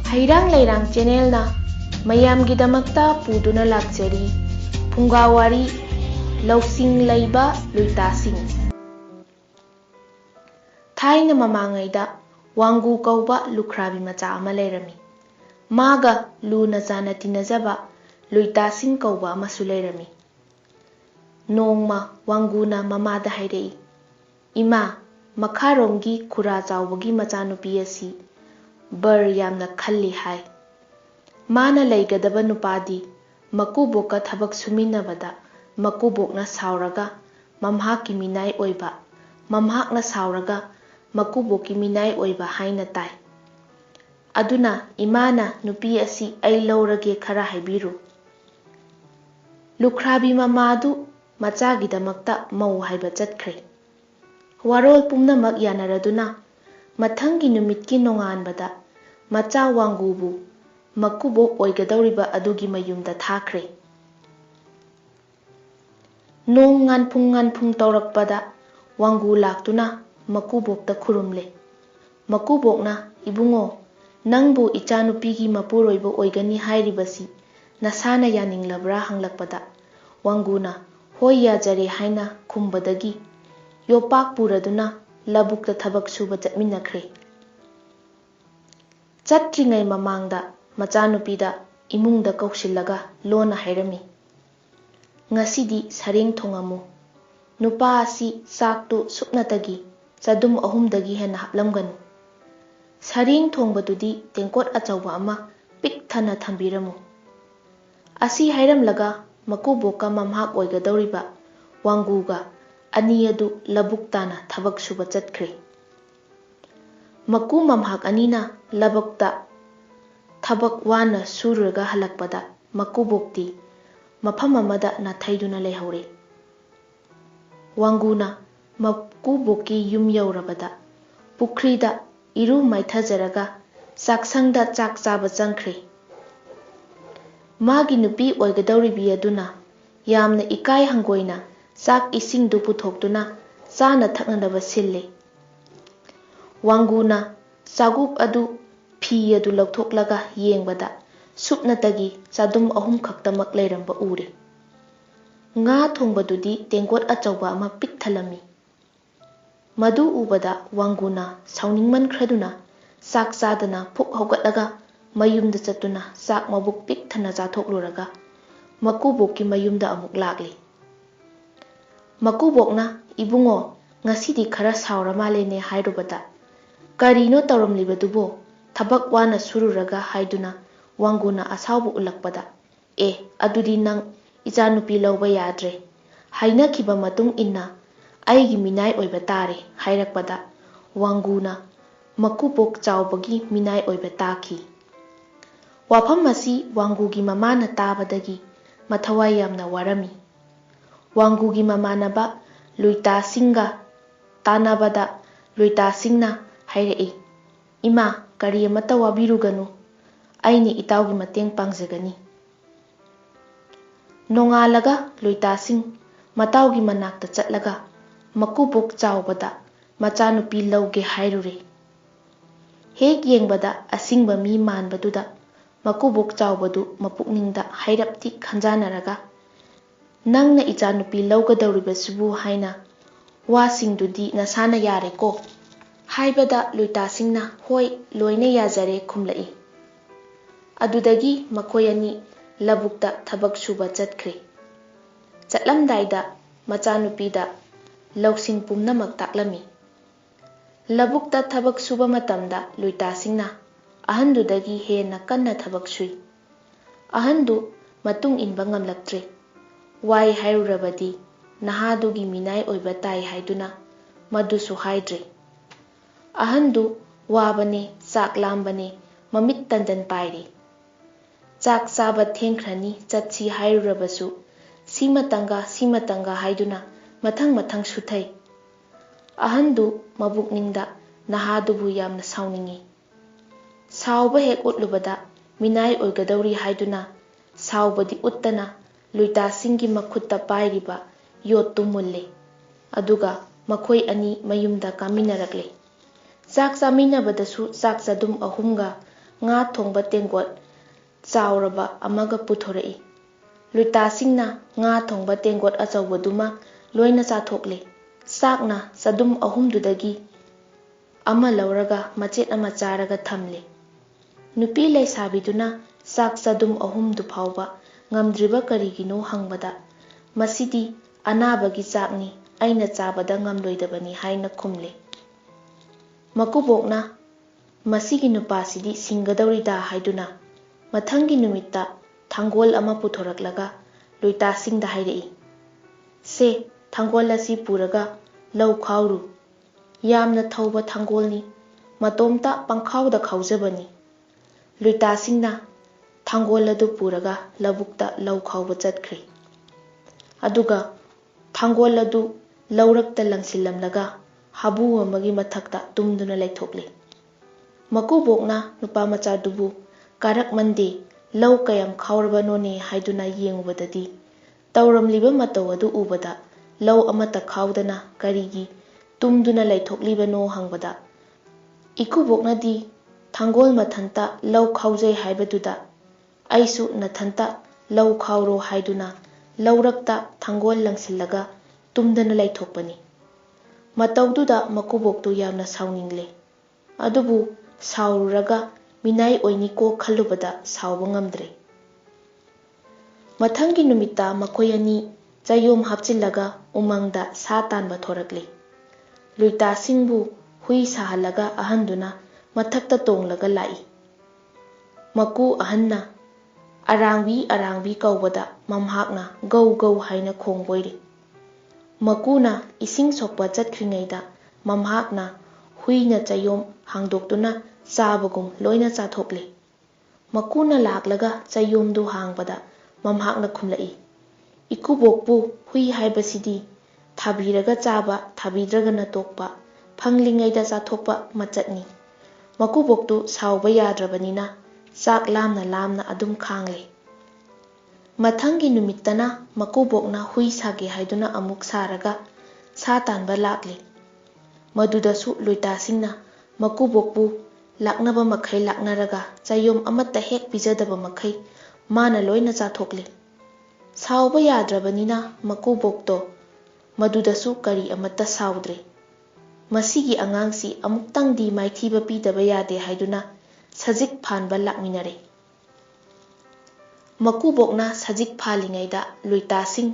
Heirang Leirang channel na mayamgidamakta puduna lakjari Phungga Wari Lousing Leiba Luitasing. Thaina mamangaida wangu kauba lukhrabi macha ama leirami. Maga luna jana tinajaba Luitasing kauba amasu leirami. Nongma wanguna mamada hairei. Ima makharomgi khura chawbagi machanupi asi bar yamna khalli hai. Mana leigadaba nupadi makuboka thabak suminabada makubokna sauraga mamhaki minai oiba mamhakna sauraga makuboki minai oiba haina tai. Aduna imana nupi asi ai laurage khara haibiru. Lukhrabi mamadu machagidamakta mau haiba chatkre. Warol pumnamak yanaraduna mathangi numitki nonganbada macha wangubu makubo oigadawriba adugi mayumda thakre. Nong nganphung taurakpada wangu laktuna makubokta khurumle. Makubokna ibungo nangbu ichanupigi mapuroiba oigani hairibasi nasana yaninglabra hanglakpada wanguna hoi yajare haina khumbadagi yopak puraduna labukta thabak suba chatminakre. Chatringai mamangda machanupida imungda kausillaga lona hairami. Ngasidi sareng thongamu. Nupa asi saktu suknatagi chadum ahumdagi hena haplamganu. Sareng thongbadudi tengkot achawba ama pik thana thambiramu. Asi hairamlaga makuboka mamhak oigadawriba wanguga aniyadu labuktana thabak suba chatkre. Maku mamhak anina labukta thabak wana sururaga halakpada makubokti mafam amada nathaiduna leihore. Wanguna makuboki yum yaurabada pukrida iru maithajaraga saksangda chak chaba changkre. Magi nupi oigadawribi aduna yamna ikai hangoina sak isingdu puthokduna chana thaknadaba sille. Wanguna sagup adu phi adu lauthoklaga yengbada supnatagi chadum ahum khaktamak leiramba ure. Nga thongbadudi tengkot achawba ama pik thalami. Madu ubada wanguna sauningman khraduna sak chadana phuk haugatlaga mayumda chatuna sak mabuk pik thana chathokluraga makuboki mayumda amuk lakli. Makubokna ibungo ngasidi khara saura malene hairubada karino tawramlibadubo thabak wana sururaga haiduna wanguna asawbu ulakpada adudi nang ichanupi lawba yadre haina khiba matung inna aigi minai oiba tare hairakpada wanguna makubok chawbagi minai oiba taki. Wafam asi wangugi mamana tabadagi mathawai yamna warami. Wangugi mamanaba Luitasinga tanabada Luitasingna hairei. Ima kari amata wabiruganu aini itaugi mateng pangjagani. Nongalaga Luitasing mataugi manakta chatlaga makubok chawbada machanupi lawge hairure. Hek yengbada asingba mi manbaduda makubok chawbadu mapukningda hairapti khanjanaraga nangna ichanupi lawgadawribasubu haina wasingdudi nasana yareko haibada Luitasingna hoi loina yajare khumlai. Adudagi makoyani labukta thabak suba chatkre. Chatlamdaida machanupida lausing pumnamak taklami. Labukta thabak suba matamda Luitasingna ahandudagi hena kanna thabak sui. Ahandu matung inba ngamlaktre. Wai hairurabadi nahadugi minai oiba tai haiduna madusu haidre. Ahandu wabane chak lambane mamit tandan pairi. Chak chaba thengkhrani chatsi hairurabasu simatanga haiduna mathang suthai. Ahandu mabukningda nahadubu yamna sauningi. Sauba hek utlubada minai oigadawri haiduna saubadi uttana Luitasingi makhutta pairiba yottu mulle. Aduga makhoi ani mayumda kaminarakle. Chak chaminabadasu chak chadum ahumga nga thongba tenggot chauraba amaga puthorei. Luitasingna nga thongba tenggot achawbaduma loina chathokle. Sakna sadum ahumdudagi ama lauraga machet ama charaga thamle. Nupi laisabiduna sak sadum ahumdu phawba ngamdriba karigino hangbada masidi anabagi chakni aina chabada ngamloidabani haina khumle. Makubokna masigi nupasidi singadaurida haiduna mathangi numitta thangol ama puthoraklaga Luitasingda hairei. Se thangol asi puraga lau khawru. Yamna thauba thangolni matomta pangkhawda khawjabani. Luitasingna thangol adu puraga labukta lau khawba chatkri. Aduga thangol adu laurakta langsilamlaga habu amagi mathakta tumduna laithokle. Makubokna nupa macha dubu karak mande lau kayam khawrabanone haiduna yengubadadi tauramliba matau adu ubada lau amata khawdana karigi tumduna laithoklibano hangbada ikuboknadi thangol mathanta lau khawjai haibaduda aisu nathanta lau khawro haiduna laurakta thangol langsillaga tumdana laithokpani. Mataududa makuboktu yamna sauningle. Adubu saururaga minai oiniko khallubada sauba ngamdre. Mathangi numitta makhoi ani chayom hapchillaga umangda sa tanba thorakle. Luitasingbu hui sahalaga ahanduna mathakta tonglaga lai. Maku ahanna arangbi kaubada mamhakna gau gau haina khongboire. Makuna ising sokpa chatkringaida mamhakna huina chayom hangdoktuna chabagum loina chathokle. Makuna laklaga chayomdu hangbada mamhakna khumlai. Ikubokpu hui haibasidi thabiraga chaba thabidragana tokpa phanglingaida chathokpa machatni. Makuboktu sauba yadrabanina chak lamna adum khangle. Mathangi numittana makubokna hui sage haiduna amuk saraga sa tanba lakle. Madudasu Luitasingna makubokpu laknaba makhai laknaraga chayom amatta hek pijadaba makhai mana loina chathokle. Sauba yadrabanina makubokto madudasu kari amatta saudre. Masigi angangsi amuktangdi maithiba pidaba yade haiduna sajik phanba lakminare. Makubokna sajik phalingaida Luitasing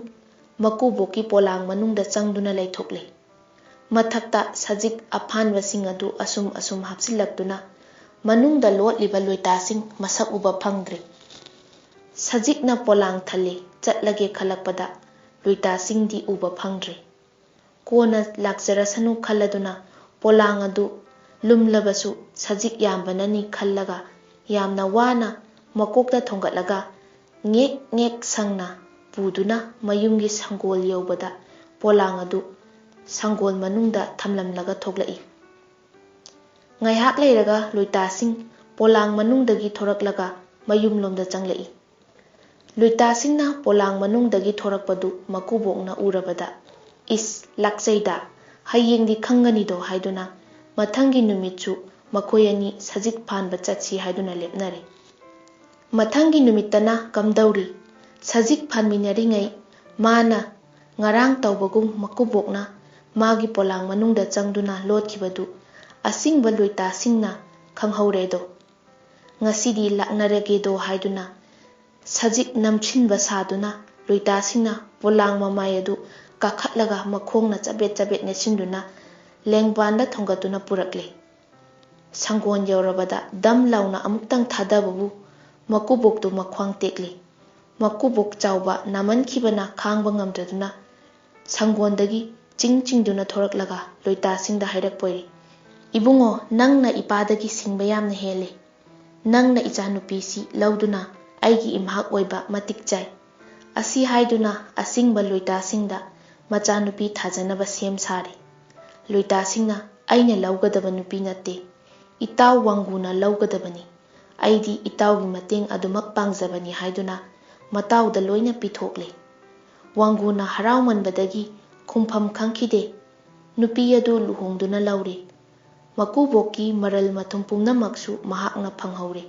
makubokki polang manungda changduna laithokle. Mathakta sajik aphanbasing adu asum hapsillaktuna manungda lotliba Luitasing masak uba phangdre. Sajikna polang thale chatlage khalakpada Luitasingdi uba phangdre. Kona lakjarasanu khalladuna polang adu lumlabasu sajik yambanani khallaga yamna wana makokta thongatlaga ngek sangna puduna mayumgi sanggol yobada polang adu sanggol manungda thamlamlaga thoklai. Ngaihak leiraga Luitasing polang manungdagi thoraklaga mayumlomda changlai. Luitasingna polang manungdagi thorakpadu makubokna urabada is lakchaida hayengdi khanganido haiduna mathangi numitchu makhoi ani sajik phanba chatsi haiduna lepnare. Mathangi numittana kamdauri sajik phanminaringai mana ngarang tawbagum makubokna magi polang manungda changduna lotkibadu asingba Luitasingna khanghauredo. Ngasidi laknaragedo haiduna sajik namchinba saduna Luitasingna polang mamayadu kakhatlaga makhongna chabet nesinduna lengbanda thongatuna purakle. Sanggon yaurabada dam launa amuktang thadababu makuboktu makhwang tekle. Makubok chawba namankhibana khangba ngamdraduna sanggondagi chingduna thoraklaga Luitasingda hairakpoire. Ibungo nangna ipadagi singba yamna hele. Nangna ichanupisi lauduna aigi imhak oiba matik chai. Asi haiduna asingba Luitasingda machanupi thajanaba sem sare. Luitasingna aina laugadaba nupi natte. Itaw wanguna laugadabani. Aidi itawgi mateng adumak pangjabani haiduna matawda loina pithokle. Wanguna haraumanbadagi khumpham khangkhide nupi adu luhongduna laure. ꯃꯀꯨꯕꯣꯛꯀꯤ ꯃꯔꯜ ꯃꯊꯨꯝ ꯄꯨꯝꯅꯃꯛꯁꯨ ꯃꯍꯥꯛꯅ ꯐꯪꯍꯧꯔꯦ꯫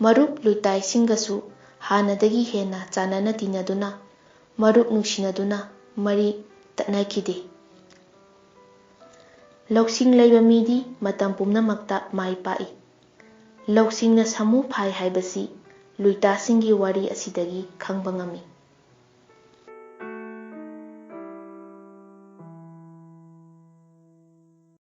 ꯃꯔꯨꯞ ꯂꯨꯏꯇꯥꯏꯁꯤꯡꯒꯁꯨ ꯍꯥꯟꯅꯗꯒꯤ ꯍꯦꯟꯅ ꯆꯥꯟꯅꯅ ꯇꯤꯟꯅꯗꯨꯅ ꯃꯔꯨꯞ ꯅꯨꯡꯁꯤꯅꯗꯨꯅ ꯃꯔꯤ ꯇꯠꯅꯈꯤꯗꯦ꯫ ꯂꯧꯁꯤꯡ ꯂꯩꯕ ꯃꯤꯗꯤ ꯃꯇꯝ ꯄꯨꯝꯅꯃꯛꯇ ꯃꯥꯏ ꯄꯥꯛꯏ꯫ ꯂꯧꯁꯤꯡꯅ ꯁꯥꯃꯨ ꯐꯥꯏ ꯍꯥꯏꯕꯁꯤ ꯂꯨꯏꯇꯥꯁꯤꯡꯒꯤ ꯋꯥꯔꯤ ꯑꯁꯤꯗꯒꯤ ꯈꯪꯕ ꯉꯝꯃꯤ꯫